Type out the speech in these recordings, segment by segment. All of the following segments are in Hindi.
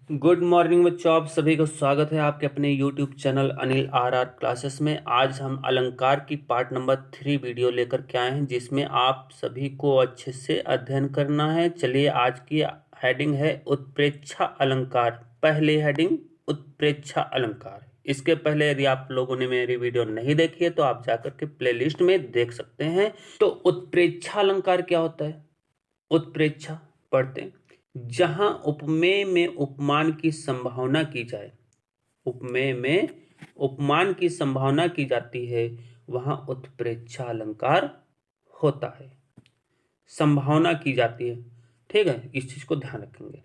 गुड मॉर्निंग बच्चों, आप सभी का स्वागत है आपके अपने YouTube channel Anil R classes में। आज हम अलंकार की पार्ट नंबर 3 वीडियो लेकर के आए हैं, जिसमें आप सभी को अच्छे से अध्ययन करना है। चलिए, आज की हेडिंग है उत्प्रेक्षा अलंकार। पहली हेडिंग उत्प्रेक्षा अलंकार। इसके पहले यदि आप लोगों ने मेरी वीडियो नहीं देखी है तो आप जाकर के प्लेलिस्ट में देख सकते हैं। तो उत्प्रेक्षा अलंकार क्या होता है? उत्प्रेक्षा पढ़ते हैं, जहां उपमेय में उपमान की संभावना की जाए, उपमेय में उपमान की संभावना की जाती है, वहां उत्प्रेक्षा अलंकार होता है। संभावना की जाती है, ठीक है, इस चीज को ध्यान रखेंगे।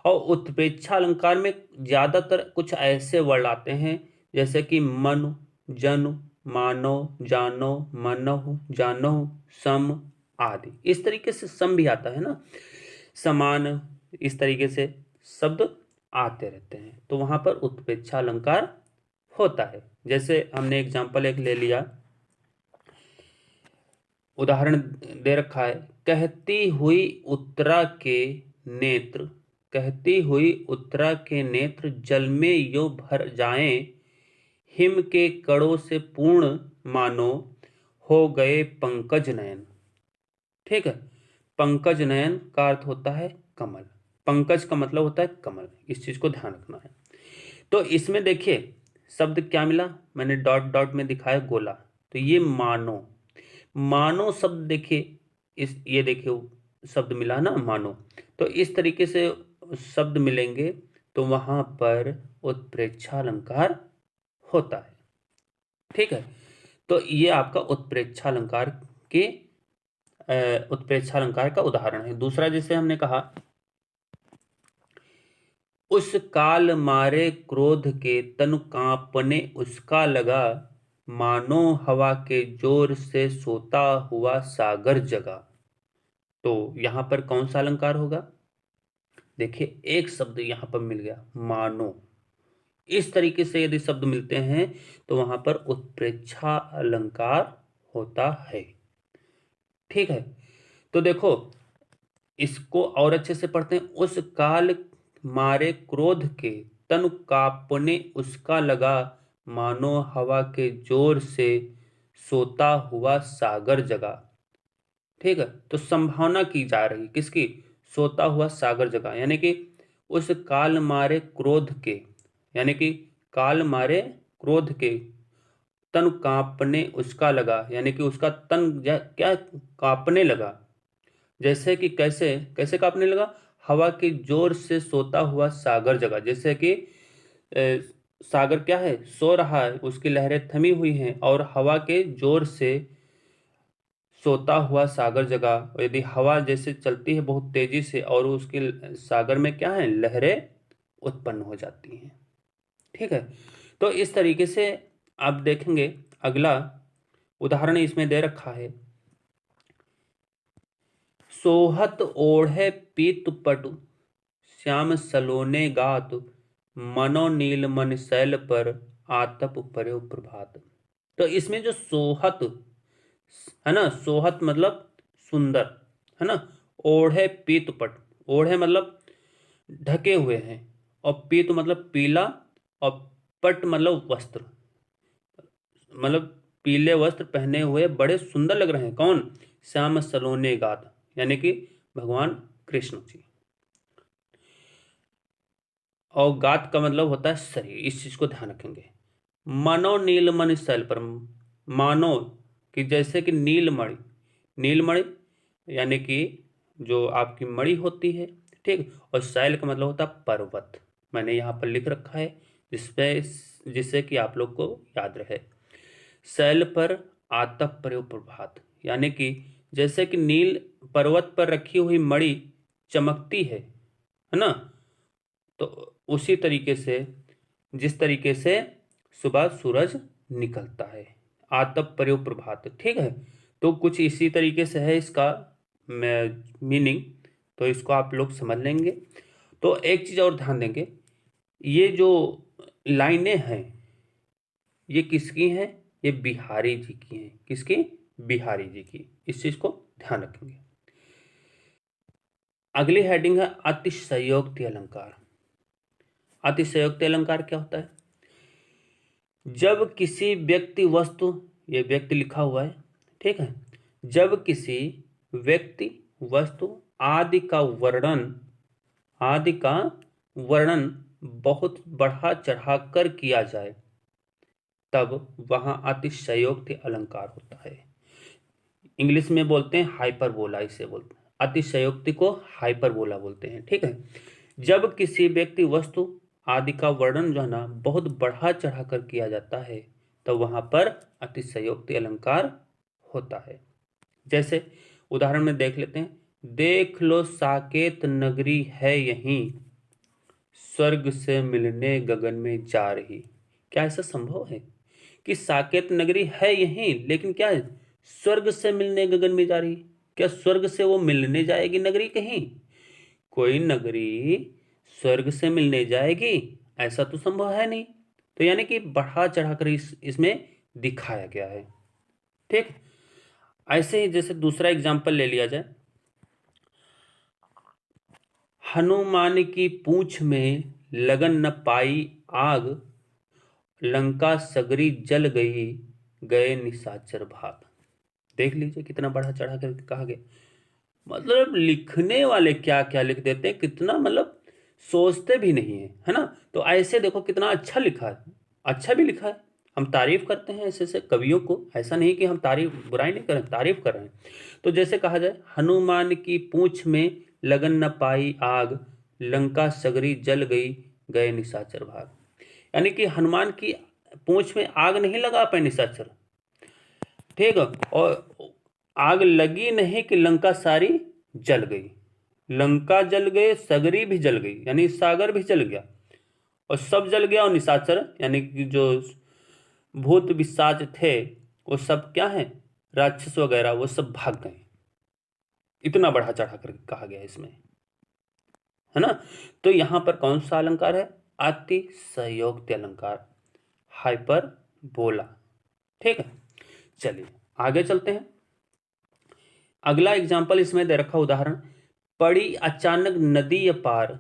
और उत्प्रेक्षा अलंकार में ज्यादातर कुछ ऐसे वर्ड आते हैं जैसे कि मनु, जनु, मानो, जानो, मनहु, जानहु, सम आदि। इस तरीके से सम भी आता है ना, समान, इस तरीके से शब्द आते रहते हैं, तो वहां पर उत्प्रेक्षा अलंकार होता है। जैसे हमने एग्जाम्पल एक ले लिया, उदाहरण दे रखा है, कहती हुई उत्तरा के नेत्र, कहती हुई उत्तरा के नेत्र जल में यो भर जाएं, हिम के कणों से पूर्ण मानो हो गए पंकज नयन। ठीक है, पंकज नयन का अर्थ होता है कमल, पंकज का मतलब होता है कमल, इस चीज को ध्यान रखना है। तो इसमें देखिए शब्द क्या मिला, मैंने डॉट डॉट में दिखाया गोला, तो ये मानो, मानो शब्द देखिए, इस ये देखिए शब्द मिला ना मानो, तो इस तरीके से शब्द मिलेंगे तो वहां पर उत्प्रेक्षा अलंकार होता है। ठीक है, तो ये आपका उत्प्रेक्षा अलंकार के उत्प्रेक्षा अलंकार का उदाहरण है। दूसरा जैसे हमने कहा, उस काल मारे क्रोध के तनु कांपने उसका लगा, मानो हवा के जोर से सोता हुआ सागर जगा। तो यहां पर कौन सा अलंकार होगा? देखिए एक शब्द यहां पर मिल गया, मानो। इस तरीके से यदि शब्द मिलते हैं तो वहां पर उत्प्रेक्षा अलंकार होता है। ठीक है, तो देखो इसको और अच्छे से पढ़ते हैं। उस काल मारे क्रोध के तनु कांपने उसका लगा, मानो हवा के जोर से सोता हुआ सागर जगा। ठीक है, तो संभावना की जा रही किसकी? सोता हुआ सागर जगा, यानी कि उस काल मारे क्रोध के, यानी कि काल मारे क्रोध के तन कांपने उसका लगा, यानी कि उसका तन क्या कांपने लगा। जैसे कि कैसे कैसे कांपने लगा? हवा के जोर से सोता हुआ सागर जगा। जैसे कि सागर क्या है, सो रहा है, उसकी लहरें थमी हुई हैं और हवा के जोर से सोता हुआ सागर जगा। और यदि हवा जैसे चलती है बहुत तेजी से और उसके सागर में क्या है, लहरें उत्पन्न हो जाती हैं। ठीक है, तो इस तरीके से आप देखेंगे। अगला उदाहरण इसमें दे रखा है, सोहत ओढ़े पीत पटु श्याम सलोने गात, मनो नील मन शैल पर आतप पर्यो प्रभात। तो इसमें जो सोहत है ना, सोहत मतलब सुंदर, है ना, ओढ़े पीत पट, ओढ़े मतलब ढके हुए हैं, और पीत मतलब पीला, और पट मतलब वस्त्र, मतलब पीले वस्त्र पहने हुए बड़े सुंदर लग रहे हैं। कौन? श्याम सलोने गात, यानी कि भगवान कृष्ण जी। और गात का मतलब होता है शरीर, इस चीज को ध्यान रखेंगे। मनो नीलमणि शैल पर, मानो कि जैसे कि नीलमणि, नीलमणि यानी कि जो आपकी मणि होती है, ठीक। और शैल का मतलब होता है पर्वत, मैंने यहाँ पर लिख रखा है जिसपे, जिससे कि आप लोग को याद रहे। शैल पर आतप पर्यो प्रभात, यानी कि जैसे कि नील पर्वत पर रखी हुई मणि चमकती है ना, तो उसी तरीके से, जिस तरीके से सुबह सूरज निकलता है, आतप पर्यो प्रभात। ठीक है, तो कुछ इसी तरीके से है इसका मीनिंग, तो इसको आप लोग समझ लेंगे। तो एक चीज और ध्यान देंगे, ये जो लाइनें हैं ये किसकी हैं? ये बिहारी जी की हैं। किसकी? बिहारी जी की, इस चीज को ध्यान रखेंगे। अगली हेडिंग है अतिशयोक्ति अलंकार। अतिशयोक्ति अलंकार क्या होता है? जब किसी व्यक्ति वस्तु, ये व्यक्ति लिखा हुआ है, ठीक है, जब किसी व्यक्ति वस्तु आदि का वर्णन बहुत बढ़ा चढ़ाकर किया जाए तब वहां अतिशयोक्ति अलंकार होता है। इंग्लिश में बोलते हैं हाइपरबोला, इसे बोलते हैं, अतिशयोक्ति को हाइपरबोला बोलते हैं, ठीक है। जब किसी व्यक्ति वस्तु आदि का वर्णन जो है ना बहुत बढ़ा चढ़ाकर किया जाता है तो वहां पर अतिशयोक्ति अलंकार होता है। जैसे उदाहरण में देख लेते हैं, देख लो साकेत नगरी है यहीं, स्वर्ग से मिलने गगन में जा रही। क्या ऐसा संभव है कि साकेत नगरी है यहीं, लेकिन क्या है, स्वर्ग से मिलने गगन में जा रही? क्या स्वर्ग से वो मिलने जाएगी नगरी कहीं? कोई नगरी स्वर्ग से मिलने जाएगी, ऐसा तो संभव है नहीं। तो यानी कि बढ़ा चढ़ाकर इसमें दिखाया गया है, ठीक। ऐसे ही जैसे दूसरा एग्जाम्पल ले लिया जाए, हनुमान की पूंछ में लगन न पाई आग, लंका सगरी जल गई, गए निशाचर भाग। देख लीजिए कितना बढ़ा चढ़ा कर कहा गया। मतलब लिखने वाले क्या क्या लिख देते हैं, कितना मतलब सोचते भी नहीं है ना। तो ऐसे देखो कितना अच्छा लिखा है, अच्छा भी लिखा है। हम तारीफ करते हैं ऐसे कवियों को, ऐसा नहीं कि हम तारीफ बुराई नहीं कर रहे, तारीफ कर रहे हैं। तो जैसे कहा जाए, हनुमान की पूंछ में लगन न पाई आग, लंका सगरी जल गई, गए निशाचर भाग। यानी कि हनुमान की पूंछ में आग नहीं लगा पाए निशाचर, ठीक है, और आग लगी नहीं कि लंका सारी जल गई। लंका जल गए, सगरी भी जल गई, यानी सागर भी जल गया और सब जल गया, और निशाचर यानी कि जो भूत पिशाच थे वो सब क्या है, राक्षस वगैरह, वो सब भाग गए। इतना बढ़ा चढ़ा कर कहा गया इसमें, है ना। तो यहां पर कौन सा अलंकार है? अतिशयोक्ति अलंकार, हाइपर बोला, ठीक है। चलिए आगे चलते हैं। अगला एग्जाम्पल इसमें दे रखा उदाहरण, पड़ी अचानक नदी पार,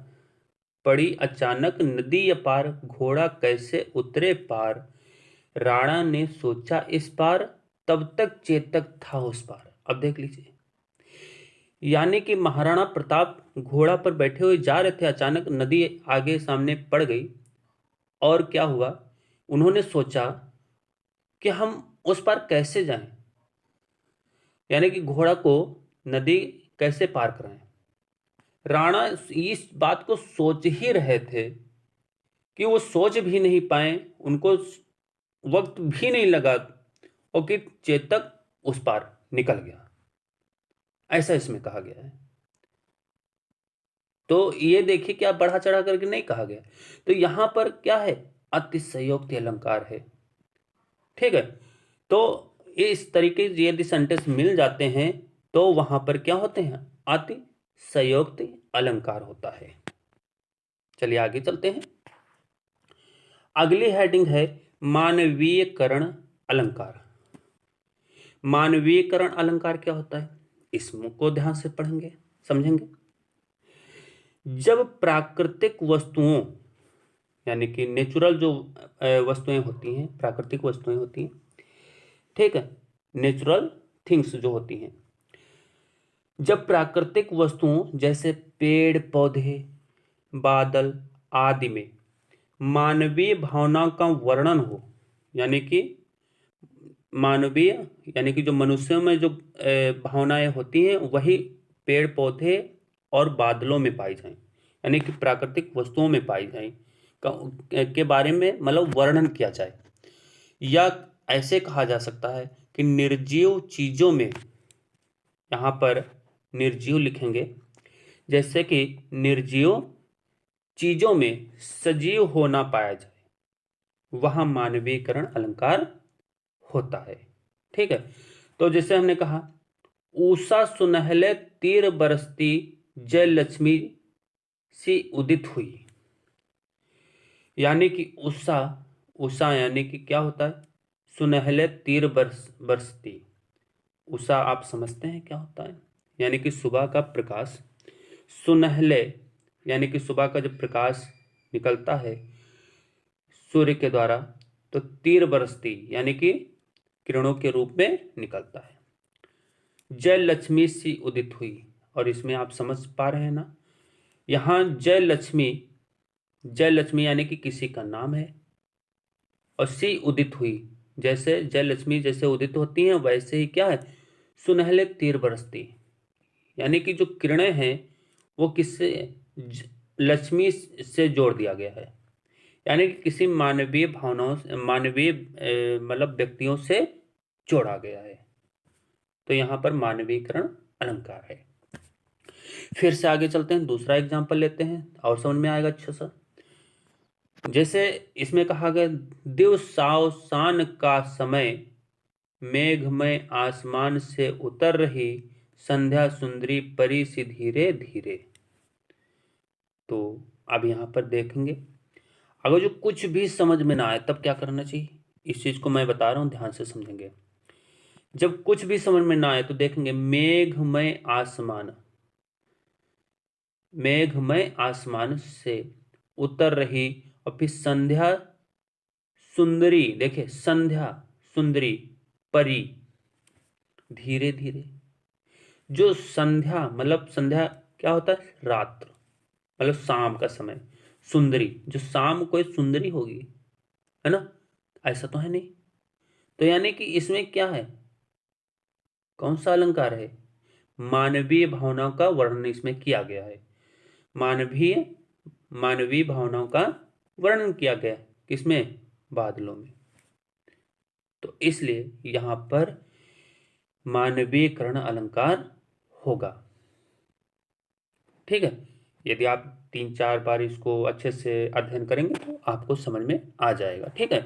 पड़ी अचानक नदी पार, घोड़ा कैसे उतरे पार, राणा ने सोचा इस पार, तब तक चेतक था उस पार। अब देख लीजिए, यानी कि महाराणा प्रताप घोड़ा पर बैठे हुए जा रहे थे, अचानक नदी आगे सामने पड़ गई, और क्या हुआ, उन्होंने सोचा कि हम उस पार कैसे जाएं, यानी कि घोड़ा को नदी कैसे पार कराएं। राणा इस बात को सोच ही रहे थे कि वो सोच भी नहीं पाए, उनको वक्त भी नहीं लगा, और कि चेतक उस पार निकल गया, ऐसा इसमें कहा गया है। तो ये देखिए क्या बढ़ा चढ़ा करके नहीं कहा गया। तो यहां पर क्या है, अतिशयोक्ति अलंकार है, ठीक है। तो इस तरीके से यदि सेंटेंस मिल जाते हैं तो वहां पर क्या होते हैं, अतिशयोक्ति अलंकार होता है। चलिए आगे चलते हैं। अगली हेडिंग है मानवीयकरण अलंकार। मानवीयकरण अलंकार क्या होता है, इसको ध्यान से पढ़ेंगे, समझेंगे। जब प्राकृतिक वस्तुओं, यानी कि नेचुरल जो वस्तुएं होती हैं, प्राकृतिक वस्तुएं होती हैं, ठीक है, नेचुरल थिंग्स जो होती हैं, जब प्राकृतिक वस्तुओं जैसे पेड़ पौधे, बादल आदि में मानवीय भावनाओं का वर्णन हो, यानी कि मानवीय यानी कि जो मनुष्यों में जो भावनाएं होती हैं वही पेड़ पौधे और बादलों में पाई जाएं, यानी कि प्राकृतिक वस्तुओं में पाई जाएं के बारे में मतलब वर्णन किया जाए। या ऐसे कहा जा सकता है कि निर्जीव चीजों में, यहाँ पर निर्जीव लिखेंगे, जैसे कि निर्जीव चीजों में सजीव होना पाया जाए, वहां मानवीयकरण अलंकार होता है, ठीक है। तो जैसे हमने कहा, उषा सुनहले तीर बरसती, जय लक्ष्मी सी उदित हुई। यानी कि उषा, उषा यानी कि क्या होता है, सुनहले तीर बरसती। उषा आप समझते हैं क्या होता है, यानी कि सुबह का प्रकाश। सुनहले यानी कि सुबह का जब प्रकाश निकलता है सूर्य के द्वारा तो तीर बरसती यानी कि किरणों के रूप में निकलता है। जय लक्ष्मी सी उदित हुई, और इसमें आप समझ पा रहे हैं ना, यहाँ जय लक्ष्मी यानी कि किसी का नाम है, और सी उदित हुई, जैसे जय लक्ष्मी जैसे उदित होती हैं वैसे ही क्या है, सुनहले तीर बरसती, यानी कि जो किरणें हैं वो किससे, लक्ष्मी से जोड़ दिया गया है, यानी कि किसी मानवीय भावनाओं मानवीय मतलब व्यक्तियों से जोड़ा गया है। तो यहाँ पर मानवीकरण अलंकार है। फिर से आगे चलते हैं, दूसरा एग्जाम्पल लेते हैं और समझ में आएगा अच्छा सा। जैसे इसमें कहा गया, दिवसावसान का समय, मेघमय आसमान से उतर रही संध्या सुंदरी परी सी धीरे धीरे। तो अब यहाँ पर देखेंगे, अगर जो कुछ भी समझ में ना आए तब क्या करना चाहिए, इस चीज को मैं बता रहा हूं, ध्यान से समझेंगे। जब कुछ भी समझ में ना आए तो देखेंगे, मेघमय आसमान से उतर रही, और फिर संध्या सुंदरी, देखिए संध्या सुंदरी परी धीरे धीरे। जो संध्या मतलब संध्या क्या होता है, रात्र मतलब शाम का समय, सुंदरी जो शाम कोई सुंदरी होगी, है ना, ऐसा तो है नहीं। तो यानी कि इसमें क्या है, कौन सा अलंकार है, मानवीय भावनाओं का वर्णन इसमें किया गया है। मानवीय भावनाओं का वर्णन किया गया है किसमें, बादलों में। तो इसलिए यहां पर मानवीयकरण अलंकार होगा। ठीक है, यदि आप 3-4 बार इसको अच्छे से अध्ययन करेंगे तो आपको समझ में आ जाएगा। ठीक है,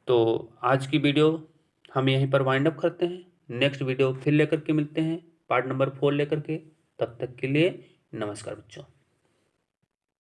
तो आज की वीडियो हम यहीं पर वाइंड अप करते हैं। नेक्स्ट वीडियो फिर लेकर के मिलते हैं, पार्ट नंबर 4 लेकर के। तब तक के लिए नमस्कार बच्चों।